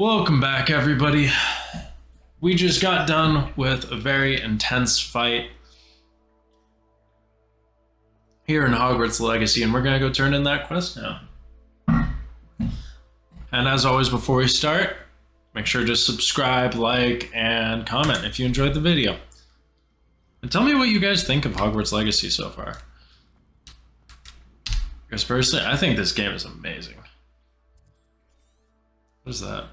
Welcome back, everybody. We just got done with a very intense fight here in Hogwarts Legacy, and we're going to go turn in that quest now. And as always, before we start, make sure to subscribe, like, and comment if you enjoyed the video. And tell me what you guys think of Hogwarts Legacy so far. Because personally, I think this game is amazing. What is that?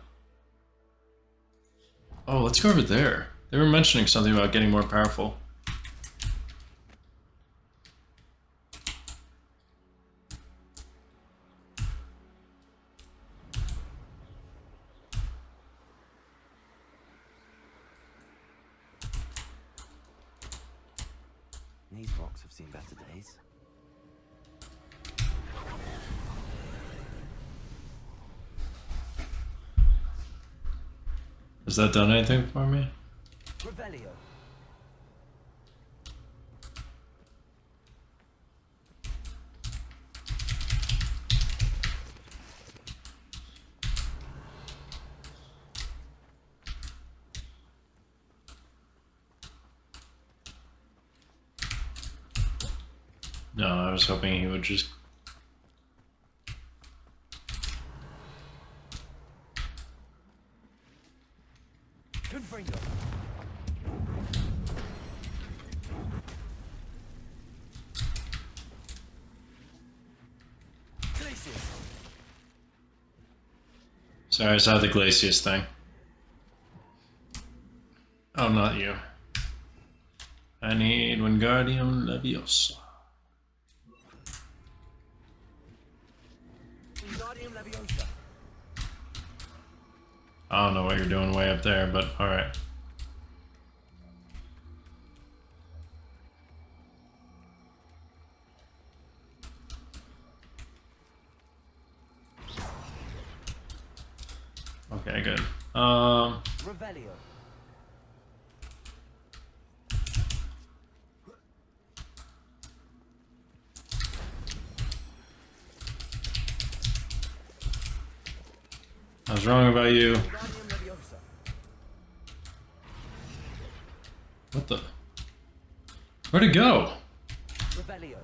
Oh, let's go over there. They were mentioning something about getting more powerful. These rocks have seen better days. Has that done anything for me? Revelio. No, I was hoping he would just... Confringo. Glacius. Sorry, I saw the Glacius thing. Oh, not you. I need Wingardium Leviosa. Wingardium Leviosa. I don't know what you're doing way up there, but alright. Okay, good. Revelio. I was wrong about you. Wingardium Leviosa. What the? Where'd it go? Revelio.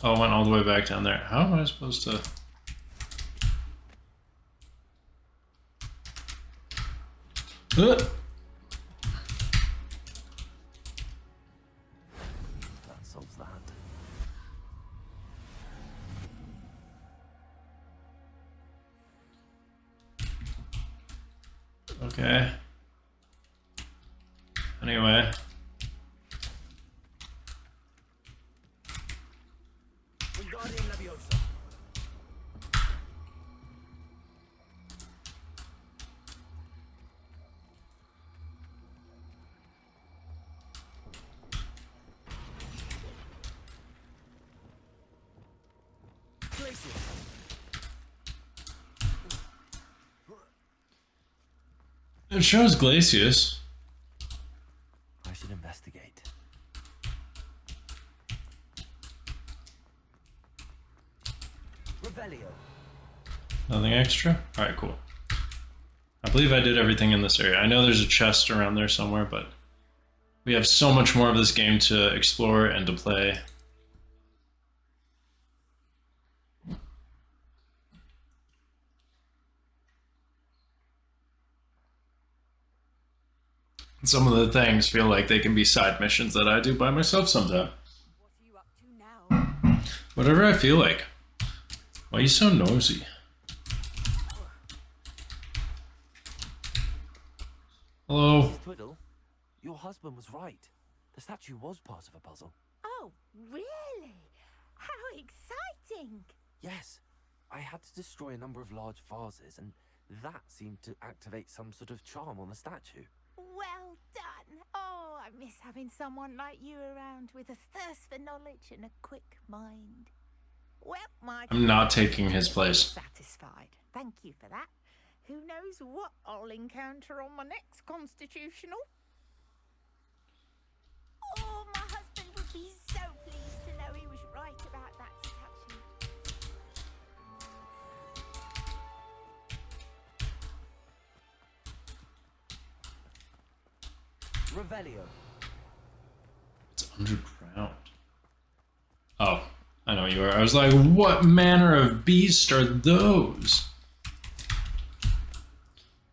Oh, it went all the way back down there. How am I supposed to... That solves that. Okay. Anyway. Wingardium Leviosa. Glacius. It shows Glacius. I should investigate. Revelio. Nothing extra? Alright, cool. I believe I did everything in this area. I know there's a chest around there somewhere, but we have so much more of this game to explore and to play. Some of the things feel like they can be side missions that I do by myself sometime. What are you up to now? Whatever I feel like. Why are you so nosy? Hello? Mrs. Twiddle, your husband was right. The statue was part of a puzzle. Oh, really? How exciting! Yes, I had to destroy a number of large vases, and that seemed to activate some sort of charm on the statue. Well done! Oh, I miss having someone like you around with a thirst for knowledge and a quick mind. Well, my I'm not taking his place. satisfied. Thank you for that. Who knows what I'll encounter on my next constitutional? Oh, my husband would be so pleased to know he was right about that statue. Revelio. It's underground. Oh, I know you are. I was like, what manner of beast are those?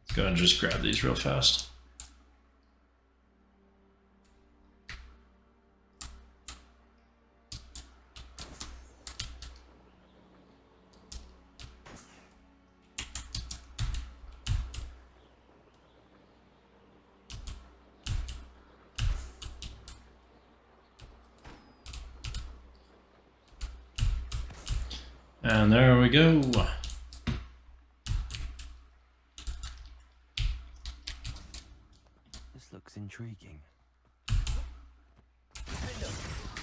Let's go and just grab these real fast. And there we go. This looks intriguing.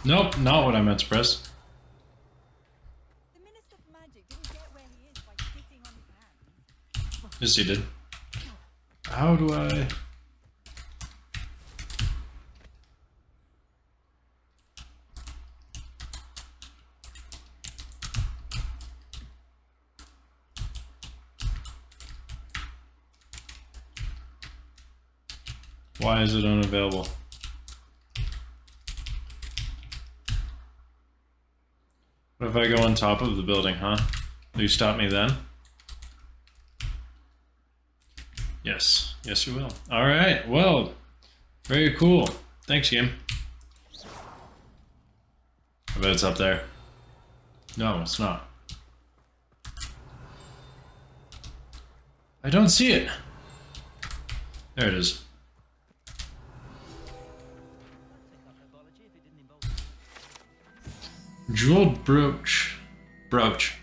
Nope, not what I meant to press. The Minister for Magic didn't get where he is by sitting on his hands. Yes, he did. How do I... Why is it unavailable? What if I go on top of the building, huh? Will you stop me then? Yes. Yes, you will. Alright, well, very cool. Thanks, game. I bet it's up there. No, it's not. I don't see it. There it is. Jeweled brooch.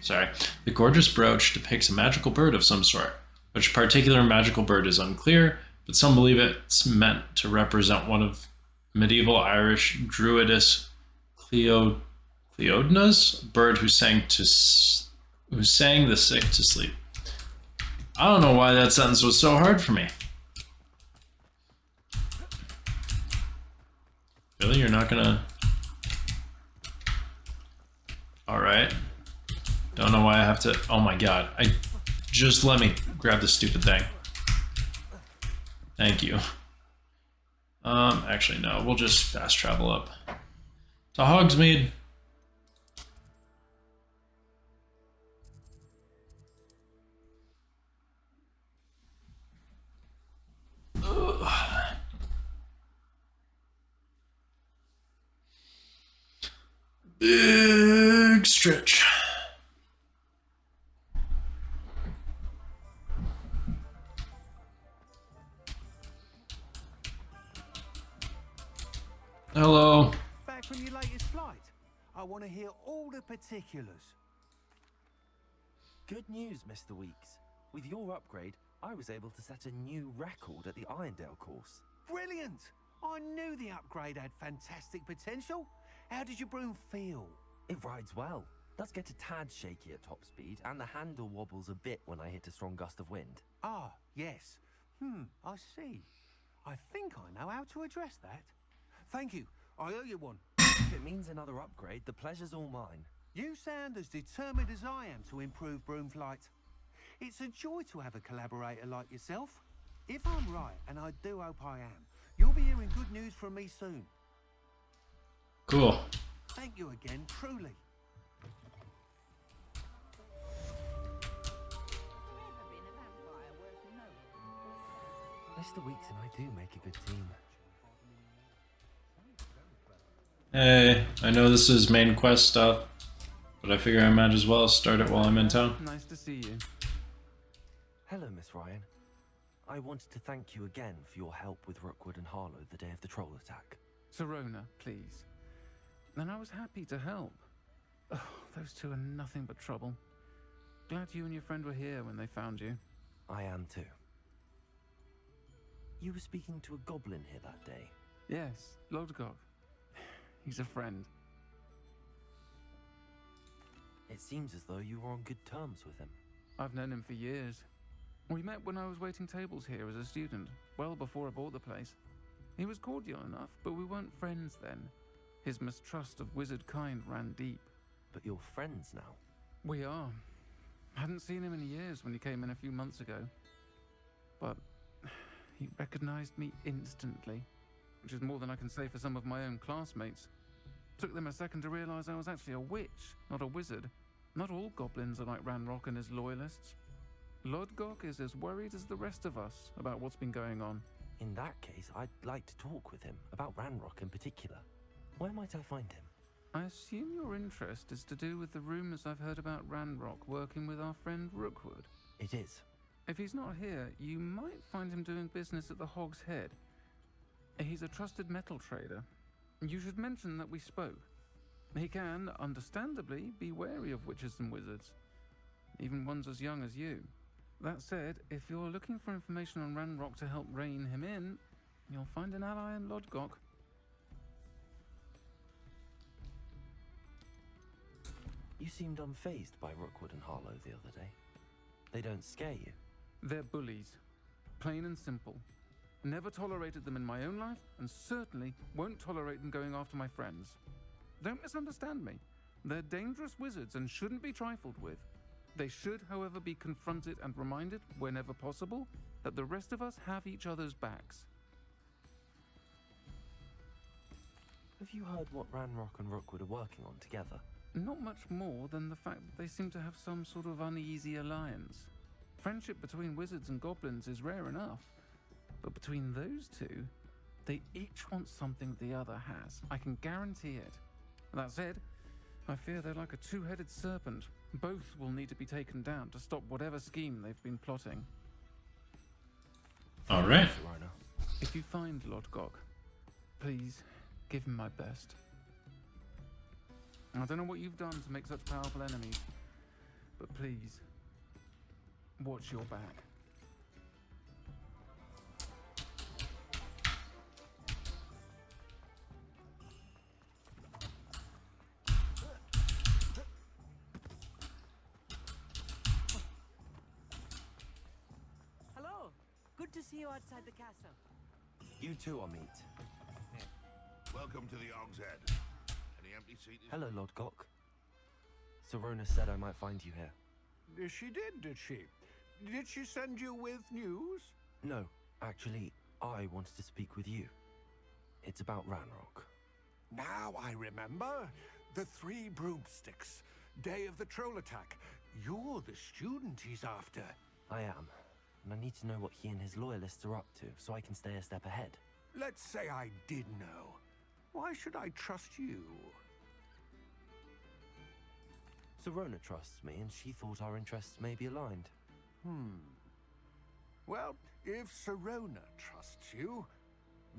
Sorry. The gorgeous brooch depicts a magical bird of some sort. Which particular magical bird is unclear, but some believe it's meant to represent one of medieval Irish druidess Cleodna's bird who sang the sick to sleep. I don't know why that sentence was so hard for me. Really? You're not gonna... Alright. Don't know why I have to... Oh my god. Just let me grab this stupid thing. Thank you. Actually no. We'll just fast travel up to Hogsmeade. Big stretch. Hello. Back from your latest flight. I want to hear all the particulars. Good news, Mr. Weeks. With your upgrade, I was able to set a new record at the Irondale course. Brilliant! I knew the upgrade had fantastic potential. How did your broom feel? It rides well. Does get a tad shaky at top speed, and the handle wobbles a bit when I hit a strong gust of wind. Ah, yes. I see. I think I know how to address that. Thank you. I owe you one. If it means another upgrade, the pleasure's all mine. You sound as determined as I am to improve broom flight. It's a joy to have a collaborator like yourself. If I'm right, and I do hope I am, you'll be hearing good news from me soon. Cool. Thank you again, truly. Mr. Weeks and I do make a good team. Hey, I know this is main quest stuff, but I figure I might as well start it while I'm in town. Nice to see you. Hello, Miss Ryan. I wanted to thank you again for your help with Rookwood and Harlow the day of the troll attack. Serona, please. And I was happy to help. Oh, those two are nothing but trouble. Glad you and your friend were here when they found you. I am too. You were speaking to a goblin here that day. Yes, Lodgok. He's a friend. It seems as though you were on good terms with him. I've known him for years. We met when I was waiting tables here as a student, well before I bought the place. He was cordial enough, but we weren't friends then. His mistrust of wizard kind ran deep. But you're friends now. We are. Hadn't seen him in years when he came in a few months ago. But he recognized me instantly. which is more than I can say for some of my own classmates. Took them a second to realize I was actually a witch, not a wizard. Not all goblins are like Ranrock and his loyalists. Lodgok is as worried as the rest of us about what's been going on. In that case, I'd like to talk with him, about Ranrock in particular. Where might I find him? I assume your interest is to do with the rumors I've heard about Ranrock working with our friend Rookwood. It is. If he's not here, you might find him doing business at the Hog's Head. He's a trusted metal trader. You should mention that we spoke. He can, understandably, be wary of witches and wizards, even ones as young as you. That said, if you're looking for information on Ranrock to help rein him in, you'll find an ally in Lodgok. You seemed unfazed by Rookwood and Harlow the other day. They don't scare you. They're bullies. Plain and simple. Never tolerated them in my own life, and certainly won't tolerate them going after my friends. Don't misunderstand me. They're dangerous wizards and shouldn't be trifled with. They should, however, be confronted and reminded, whenever possible, that the rest of us have each other's backs. Have you heard what Ranrock and Rookwood are working on together? Not much more than the fact that they seem to have some sort of uneasy alliance. Friendship between wizards and goblins is rare enough, but between those two, they each want something the other has. I can guarantee it. That said, I fear they're like a two-headed serpent. Both will need to be taken down to stop whatever scheme they've been plotting. All right. Serona. If you find Lodgok, please give him my best. I don't know what you've done to make such powerful enemies, but please, watch your back. Hello. Good to see you outside the castle. You two are meet. Welcome to the Hog's Head. Any empty seats? Hello, Lodgok. Serona said I might find you here. She did she? Did she send you with news? No, actually, I wanted to speak with you. It's about Ranrock. Now I remember. The 3 broomsticks. Day of the troll attack. You're the student he's after. I am, and I need to know what he and his loyalists are up to so I can stay a step ahead. Let's say I did know. Why should I trust you? Serona trusts me, and she thought our interests may be aligned. Well, if Serona trusts you,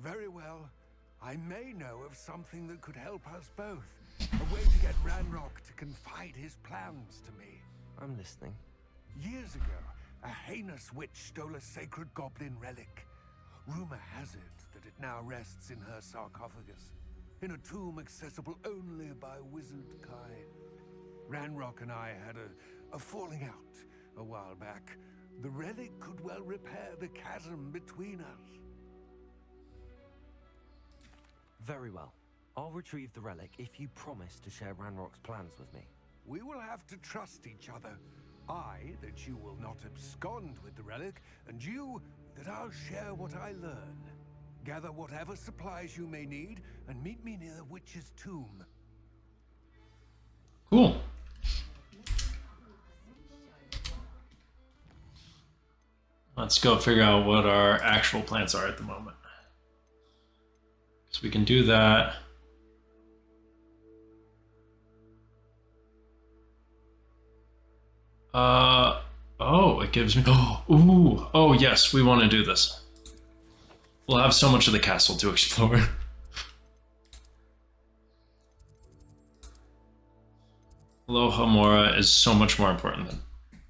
very well. I may know of something that could help us both. A way to get Ranrock to confide his plans to me. I'm listening. Years ago, a heinous witch stole a sacred goblin relic. Rumor has it that it now rests in her sarcophagus, in a tomb accessible only by wizard kind. Ranrock and I had a falling out a while back. The relic could well repair the chasm between us. Very well. I'll retrieve the relic if you promise to share Ranrock's plans with me. We will have to trust each other. I, that you will not abscond with the relic, and you, that I'll share what I learn. Gather whatever supplies you may need, and meet me near the witch's tomb. Cool. Let's go figure out what our actual plans are at the moment. So we can do that. Oh, it gives me, oh yes, we want to do this. We'll have so much of the castle to explore. Lohamora is so much more important than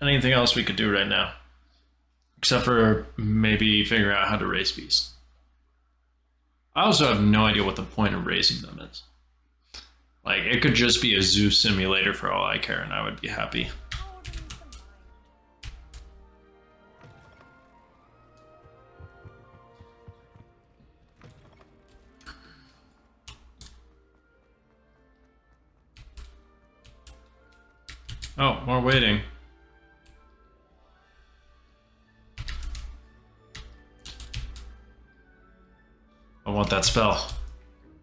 anything else we could do right now. Except for maybe figuring out how to raise beasts. I also have no idea what the point of raising them is. Like, it could just be a zoo simulator for all I care, and I would be happy. Oh, more waiting. I want that spell.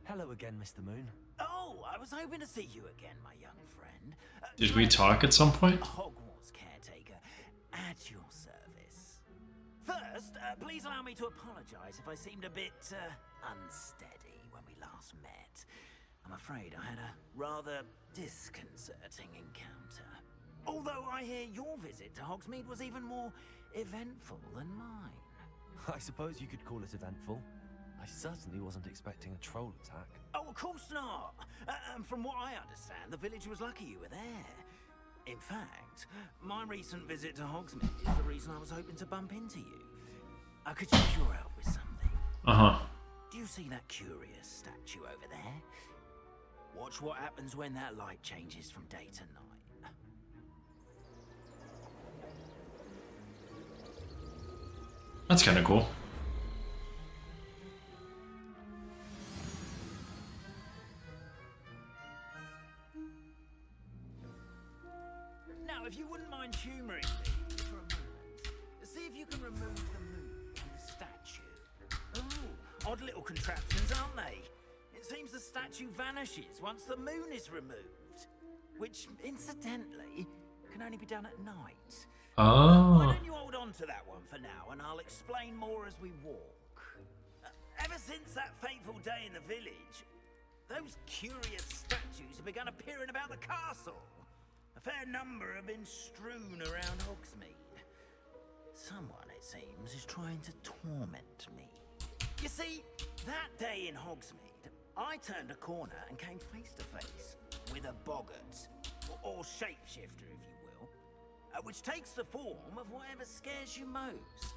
Hello again, Mr. Moon. Oh, I was hoping to see you again, my young friend. Did we talk at some point? Hogwarts caretaker, at your service. First, please allow me to apologize if I seemed a bit unsteady when we last met. I'm afraid I had a rather disconcerting encounter. Although I hear your visit to Hogsmeade was even more eventful than mine. I suppose you could call it eventful. I certainly wasn't expecting a troll attack. Oh, of course not. And from what I understand, the village was lucky you were there. In fact, my recent visit to Hogsmeade is the reason I was hoping to bump into you. I could use your help with something. Uh-huh. Do you see that curious statue over there? Watch what happens when that light changes from day to night. That's kind of cool. Now, if you wouldn't mind humouring me for a moment, see if you can remove the moon from the statue. Ooh, odd little contraptions, aren't they? It seems the statue vanishes once the moon is removed, which, incidentally, can only be done at night. Why Oh. don't you hold on to that one for now, and I'll explain more as we walk. Ever since that fateful day in the village, those curious statues have begun appearing about the castle. A fair number have been strewn around Hogsmeade. Someone, it seems, is trying to torment me. You see, that day in Hogsmeade, I turned a corner and came face to face with a boggart, or shapeshifter, if you will, which takes the form of whatever scares you most.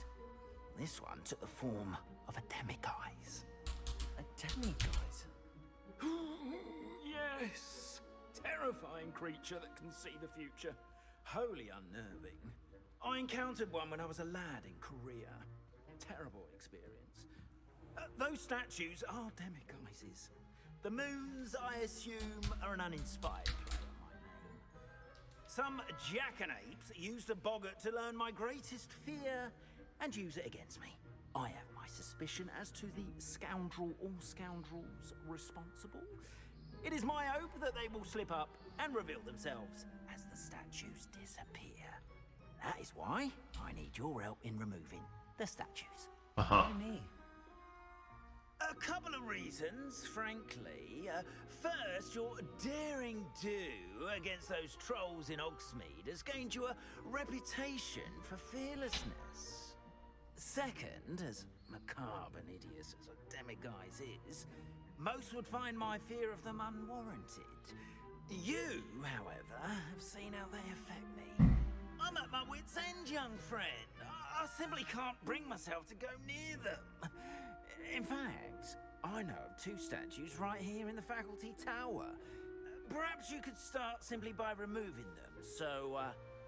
This one took the form of a demiguise. A demiguise? Yes! Terrifying creature that can see the future. Wholly unnerving. I encountered one when I was a lad in Korea. Terrible experience. Those statues are demiguises. The moons, I assume, are an uninspired play on my name. Some jackanapes used a boggart to learn my greatest fear and use it against me. I have my suspicion as to the scoundrel or scoundrels responsible. It is my hope that they will slip up and reveal themselves as the statues disappear. That is why I need your help in removing the statues. Uh-huh. Why me? A couple of reasons, frankly. First, your daring do against those trolls in Hogsmeade has gained you a reputation for fearlessness. Second, as macabre and hideous as a demiguise is, most would find my fear of them unwarranted. You, however, have seen how they affect me. I'm at my wit's end, young friend. I simply can't bring myself to go near them. In fact, I know of two statues right here in the faculty tower. Perhaps you could start simply by removing them, so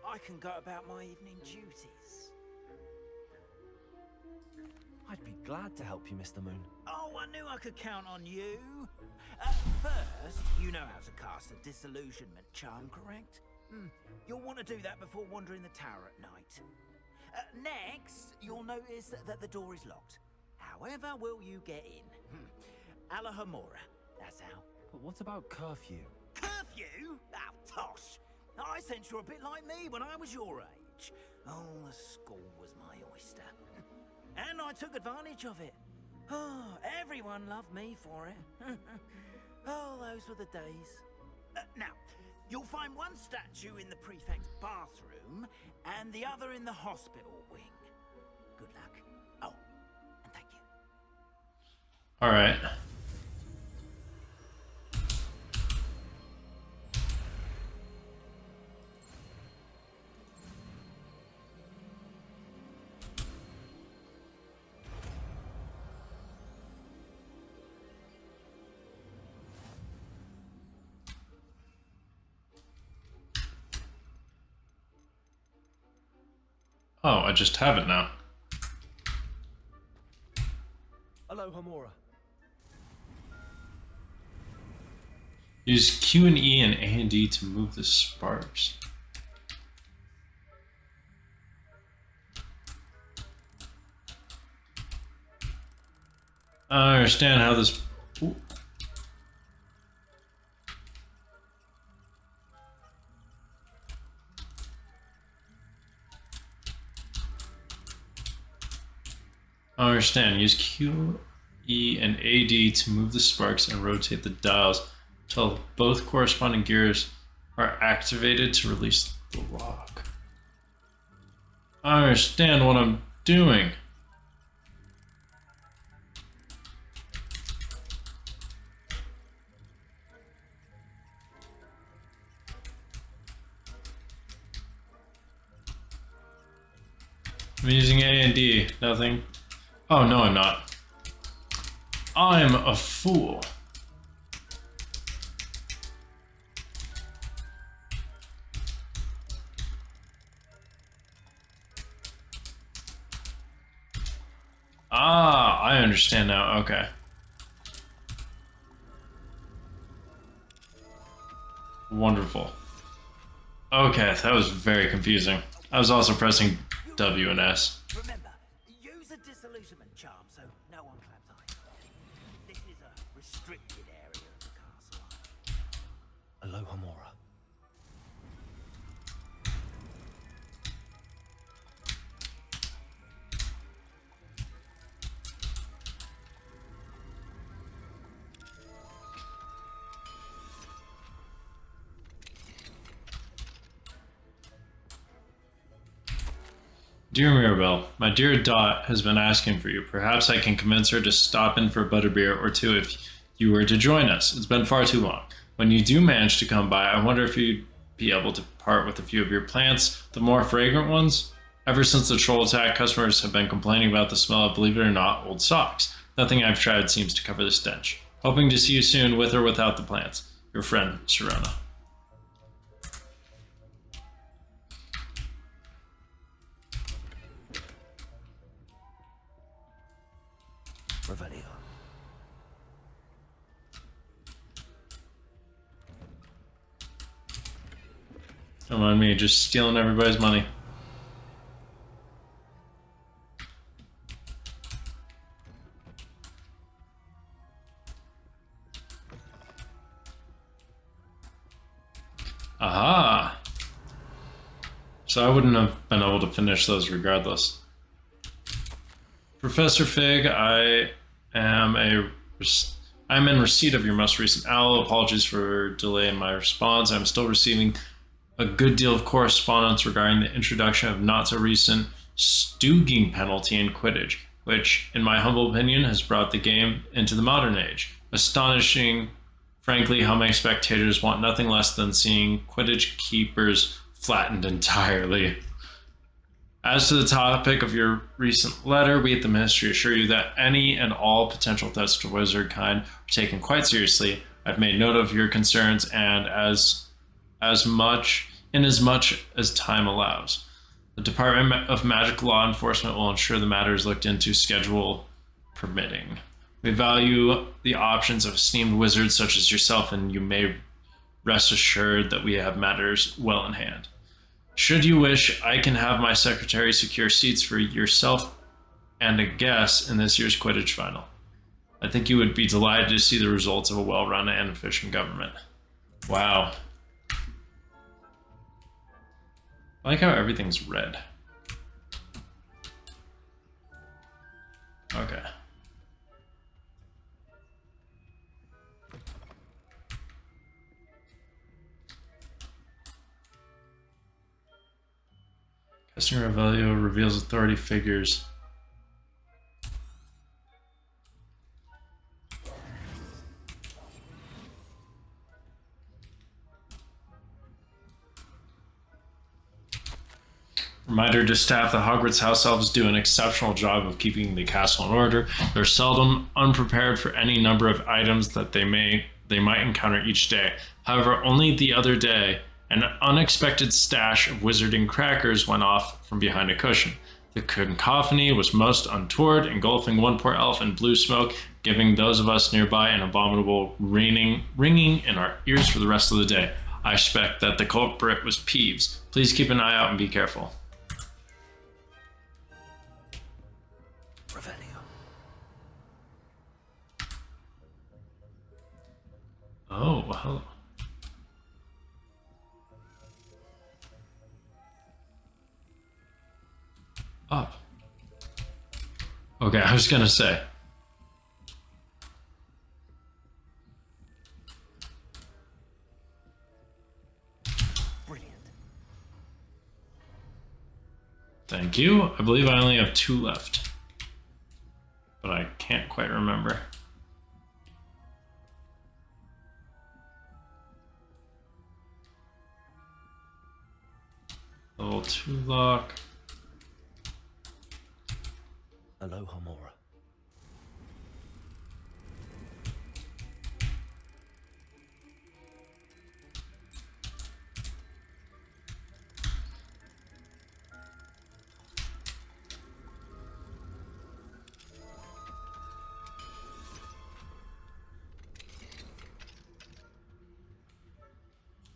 I can go about my evening duties. I'd be glad to help you, Mr. Moon. Oh, I knew I could count on you. First, you know how to cast a disillusionment charm, correct? You'll want to do that before wandering the tower at night. Next, you'll notice that the door is locked. However will you get in? Alahomora, that's how. But what about curfew? Curfew? Oh, tosh. I sense you're a bit like me when I was your age. Oh, the school was my oyster. And I took advantage of it. Oh, everyone loved me for it. Oh, those were the days. Now, you'll find one statue in the prefect's bathroom and the other in the hospital wing. Good luck. Oh, and thank you. All right. Oh, I just have it now. Hello, Homora. Use Q and E and A and D to move the sparks. I don't understand how this... Ooh. I don't understand. Use Q, E, and AD to move the sparks and rotate the dials until both corresponding gears are activated to release the lock. I don't understand what I'm doing. I'm using A and D, nothing. Oh, no, I'm not. I'm a fool. Ah, I understand now. Okay. Wonderful. Okay, that was very confusing. I was also pressing W and S. Remember, use a disillusionment charm so no one claps eyes. This is a restricted area of the castle. Aloha Mora. Dear Mirabelle, my dear Dot has been asking for you. Perhaps I can convince her to stop in for a butterbeer or two if you were to join us. It's been far too long. When you do manage to come by, I wonder if you'd be able to part with a few of your plants, the more fragrant ones. Ever since the troll attack, customers have been complaining about the smell of, believe it or not, old socks. Nothing I've tried seems to cover the stench. Hoping to see you soon with or without the plants. Your friend, Serona. Revelio. Don't mind me, just stealing everybody's money. Aha! So I wouldn't have been able to finish those regardless. Professor Fig, I'm in receipt of your most recent owl. Apologies for delay in my response. I'm still receiving a good deal of correspondence regarding the introduction of not so recent stooging penalty in Quidditch, which, in my humble opinion, has brought the game into the modern age. Astonishing, frankly, how many spectators want nothing less than seeing Quidditch keepers flattened entirely. As to the topic of your recent letter, we at the Ministry assure you that any and all potential threats to wizard kind are taken quite seriously. I've made note of your concerns, and as much as time allows, the Department of Magic Law Enforcement will ensure the matter is looked into, schedule permitting. We value the options of esteemed wizards such as yourself, and you may rest assured that we have matters well in hand. Should you wish, I can have my secretary secure seats for yourself and a guest in this year's Quidditch final. I think you would be delighted to see the results of a well-run and efficient government. Wow. I like how everything's red. Okay. Casting Revelio reveals authority figures. Reminder to staff, the Hogwarts house elves do an exceptional job of keeping the castle in order. They're seldom unprepared for any number of items that they might encounter each day. However, only the other day, an unexpected stash of wizarding crackers went off from behind a cushion. The cacophony was most untoward, engulfing one poor elf in blue smoke, giving those of us nearby an abominable ringing in our ears for the rest of the day. I suspect that the culprit was Peeves. Please keep an eye out and be careful. Oh, hello. Up. Okay, I was gonna say. Brilliant. Thank you. I believe I only have 2 left. But I can't quite remember. Level 2 lock. Aloha Mora.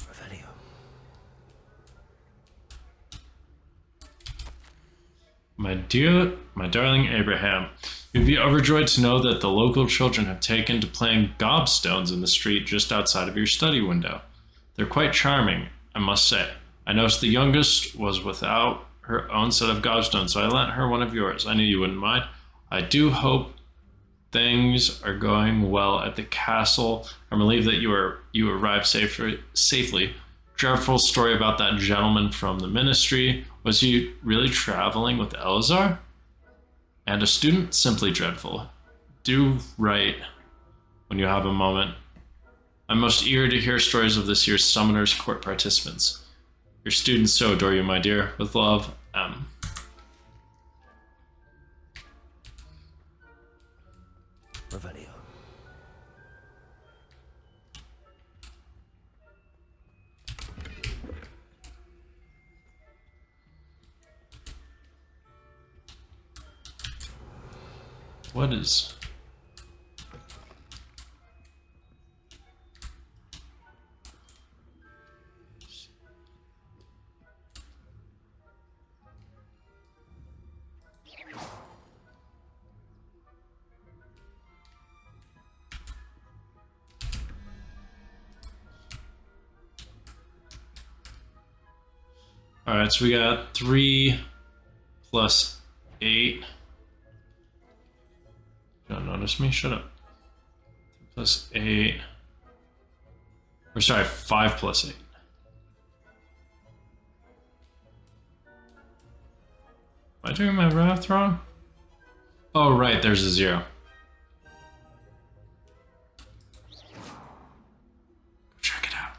Revelio. My darling Abraham, you'd be overjoyed to know that the local children have taken to playing gobstones in the street just outside of your study window. They're quite charming, I must say. I noticed the youngest was without her own set of gobstones, so I lent her one of yours. I knew you wouldn't mind. I do hope things are going well at the castle. I'm relieved that you arrived safely. Dreadful story about that gentleman from the ministry. Was he really traveling with Elazar? And a student? Simply dreadful. Do write when you have a moment. I'm most eager to hear stories of this year's Summoner's Court participants. Your students so adore you, my dear. With love, M. Revelio. What is... Alright, so we got 3 plus 8. Don't notice me, shut up. 3 plus 8. Or sorry, 5 plus 8. Am I doing my math wrong? Oh, right, there's a 0. Check it out.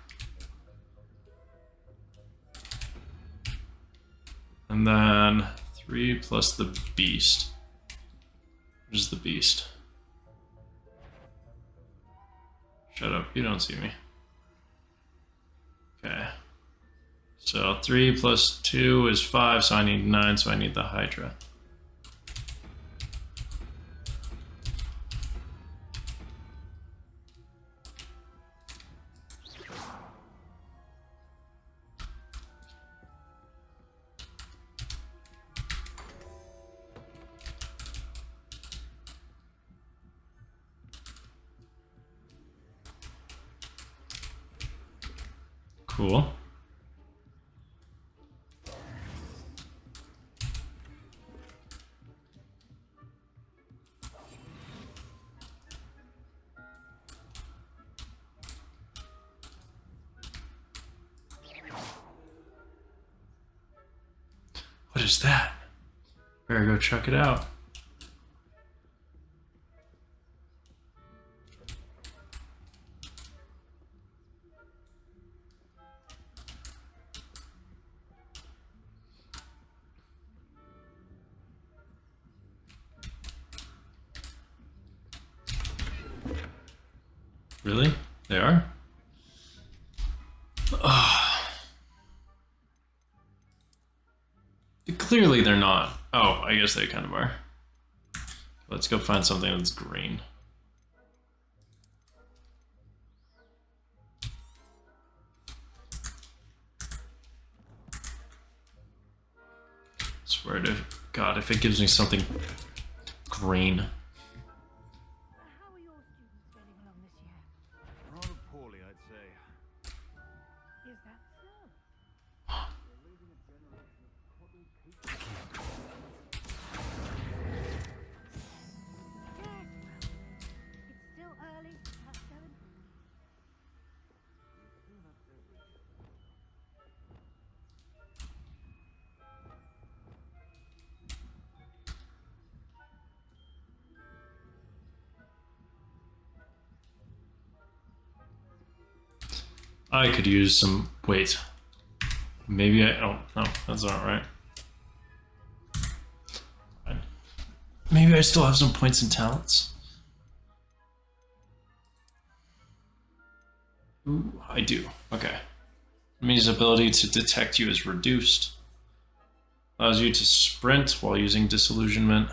And then 3 plus the beast. What is the beast? Shut up, you don't see me. Okay. So 3 plus 2 is 5, so I need 9, so I need the Hydra. Cool. What is that? Better go check it out. Really? They are? Clearly they're not. Oh, I guess they kind of are. Let's go find something that's green. Swear to God, if it gives me something green. How are your students getting along this year? Rather poorly, It's still early. Let's go and... I could use some. Wait. Maybe I. Oh, no, that's not right. Fine. Maybe I still have some points and talents. Ooh, I do. Okay. It means ability to detect you is reduced. Allows you to sprint while using disillusionment.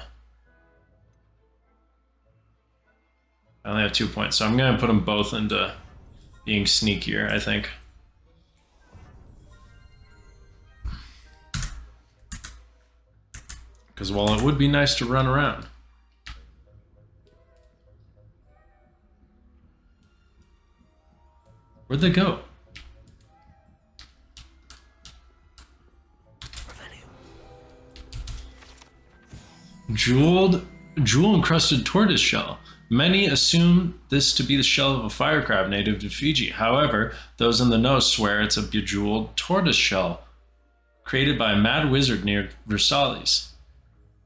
I only have 2 points, so I'm going to put them both into being sneakier, I think. Because while it would be nice to run around, where'd they go? Jewel-encrusted tortoise shell. Many assume this to be the shell of a fire crab native to Fiji. However, those in the know swear it's a bejeweled tortoise shell created by a mad wizard near Versailles.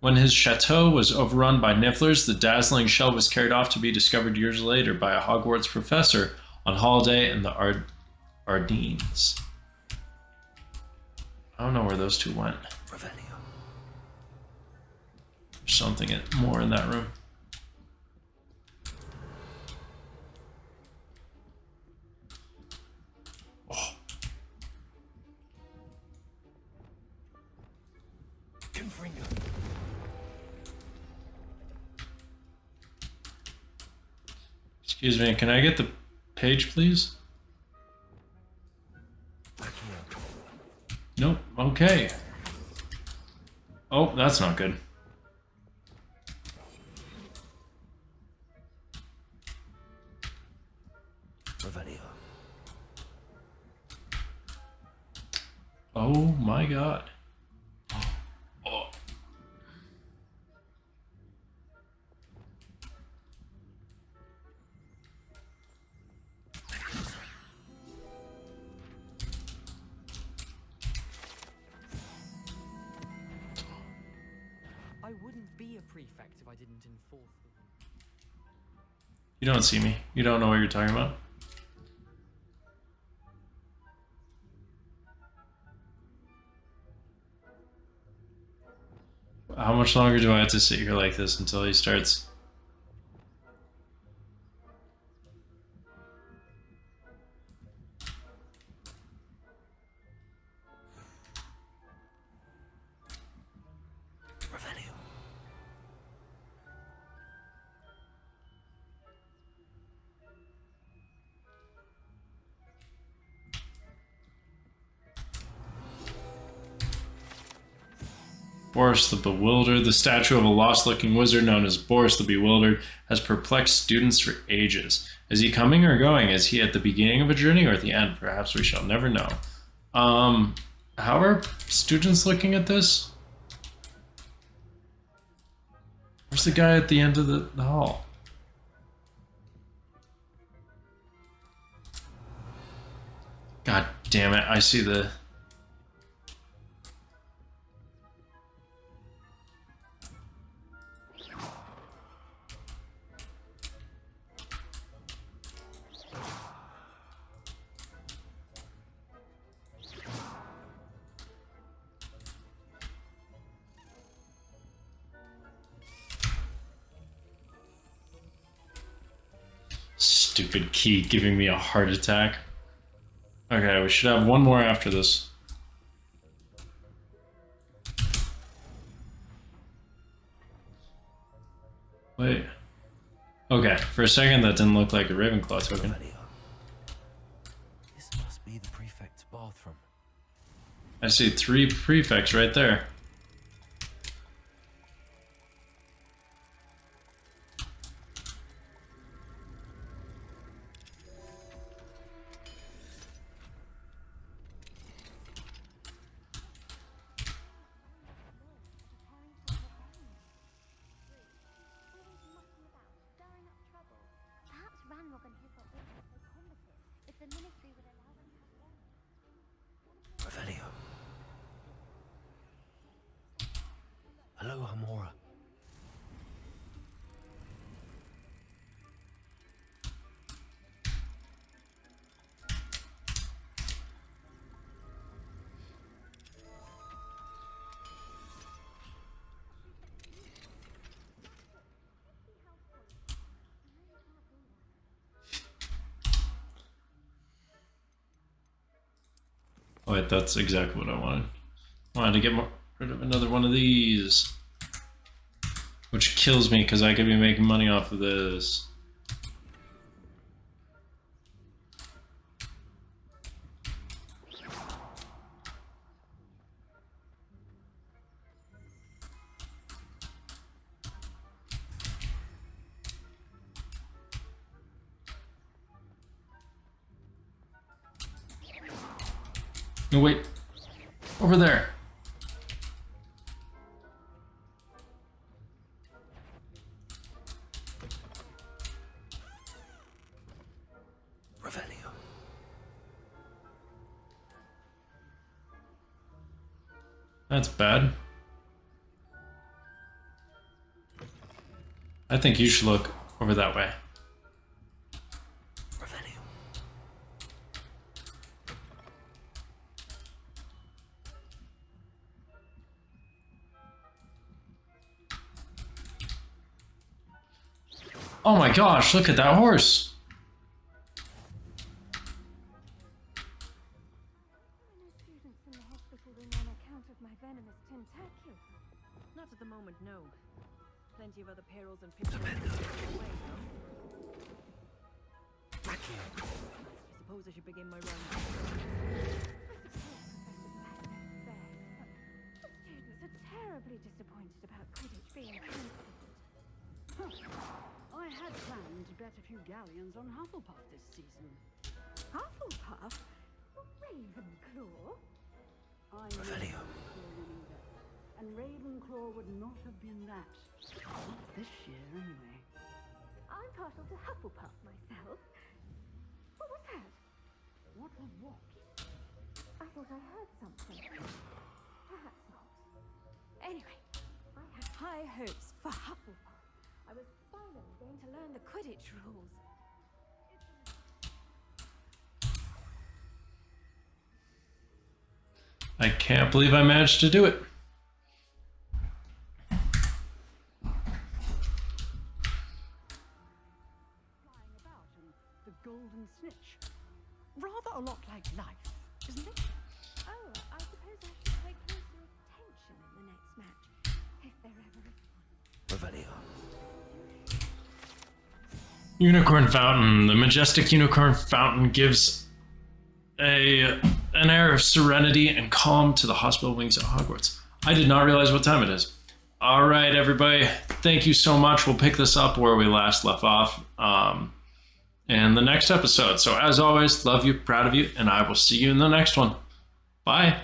When his chateau was overrun by nifflers, the dazzling shell was carried off to be discovered years later by a Hogwarts professor on holiday in the Ardennes. I don't know where those two went. There's something more in that room. Oh. Excuse me, can I get the page, please? Nope, okay. Oh, that's not good. Oh my god. Oh. I wouldn't be a prefect if I didn't enforce the rule. You don't see me. You don't know what you're talking about. How much longer do I have to sit here like this until he starts? Boris the Bewildered. The statue of a lost-looking wizard known as Boris the Bewildered has perplexed students for ages. Is he coming or going? Is he at the beginning of a journey or at the end? Perhaps we shall never know. How are students looking at this? Where's the guy at the end of the hall? God damn it, I see the... Stupid key giving me a heart attack. Okay, we should have one more after this. Wait. Okay, for a second that didn't look like a Ravenclaw token. This must be the prefect's bathroom. I see 3 prefects right there. Ahamora. Oh wait, that's exactly what I wanted. I wanted to get rid of another one of these. Which kills me because I could be making money off of this. No, wait. Over there. Revelio. That's bad. I think you should look over that way. Revelio. Oh my gosh, look at that horse. Students in the hospital wing on account of my venomous tentacle. Not at the moment, no. Plenty of other perils and pitfalls away, though. I suppose I should begin my run. Students are terribly disappointed about Quidditch being cancelled. I had planned to bet a few galleons on Hufflepuff this season. Hufflepuff? Ravenclaw? I knew Revelio. Ravenclaw winning that, and Ravenclaw would not have been that. Not this year, anyway. I'm partial to Hufflepuff myself. What was that? What was what? I thought I heard something. Perhaps not. Anyway, I had high hopes for Hufflepuff. I was finally going to learn the Quidditch rules. I can't believe I managed to do it. Flying about and the golden snitch. Rather a lot like life, isn't it? Oh, I suppose I should pay closer attention in the next match, if there ever is one. Revelio. Unicorn Fountain. The majestic unicorn fountain gives an air of serenity and calm to the hospital wings at Hogwarts. I did not realize what time it is. All right, everybody. Thank you so much. We'll pick this up where we last left off in the next episode. So as always, love you, proud of you, and I will see you in the next one. Bye.